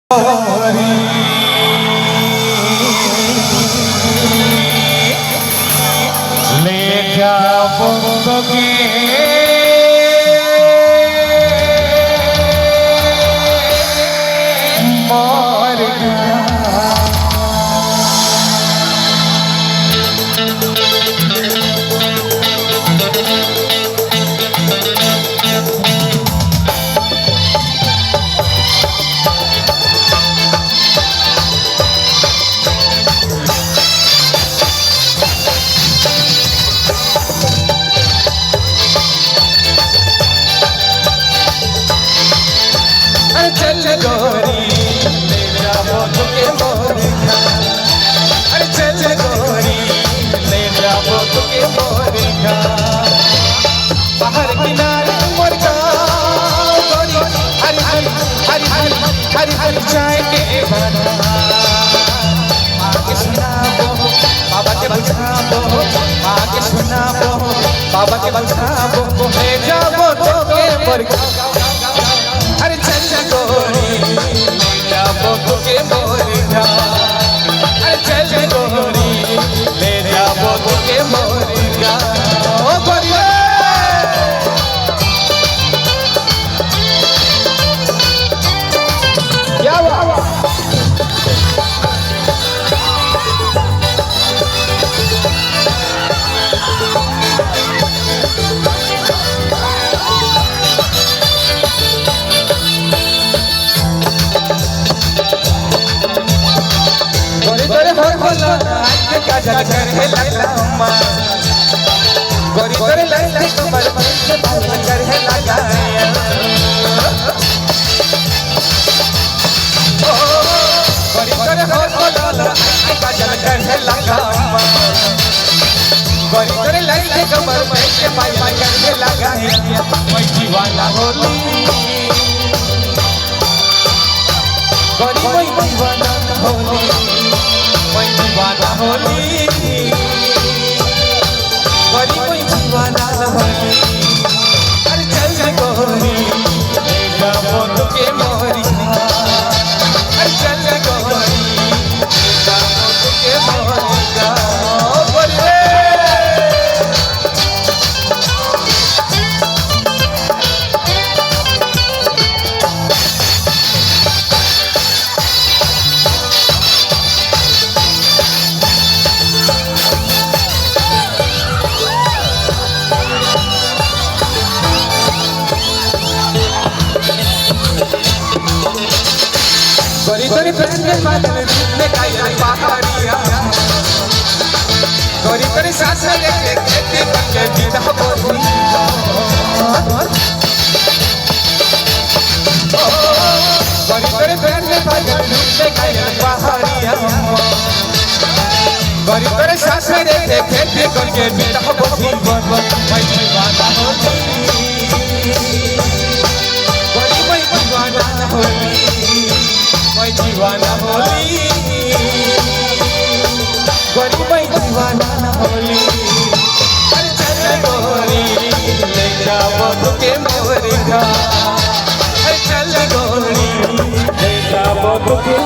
ले जाओ बगे मोर चल गोरी ले जाओ तुके मोर घर। अरे चल गोरी ले जाओ तुके मोर घर। बाहर किनारे मोर गाँव गोरी हरी हरी हरी हरी हरी हरी चाय के बना आगे सुनाबो बाबा के बुझाबो आगे सुनाबो बाबा के बुझाबो ले जाओ तुके मोर घर। अरे चल गोरी ले जाओ तुके मोर घर। अरे चल गोरी ले जाओ तुके मोर घर। ओ गोरी क्या हुआ गजल करे लगा गोरी गोरी लड़के कमर पर से बाल करे लगा गोरी गोरी हो बोला गजल करे लगा गोरी गोरी लड़के कमर पर से बाल करे लगा कोई दीवाना होली गोरी कोई दीवाना होली कोई दीवाना होली गोरी कोई दीवाना होली। अरे चल गोरी ले जाओ तुके मोर घर। अरे चल गोरी ले जाओ तुके मोर घर। गोरी गोरी प्रेम में बादल में कायल पहाड़िया गोरी गोरी सांस लेके खेती करके जीता बोली गोरी गोरी प्रेम में बादल में कायल पहाड़िया गोरी गोरी सांस लेके खेती करके जीता बोली कोई दीवाना होली गोरी कोई दीवाना होली कोई दीवाना होली गोरी कोई दीवाना होली। अरे चल गोरी ले जाओ तुके मोर घर। अरे चल गोरी ले जाओ तुके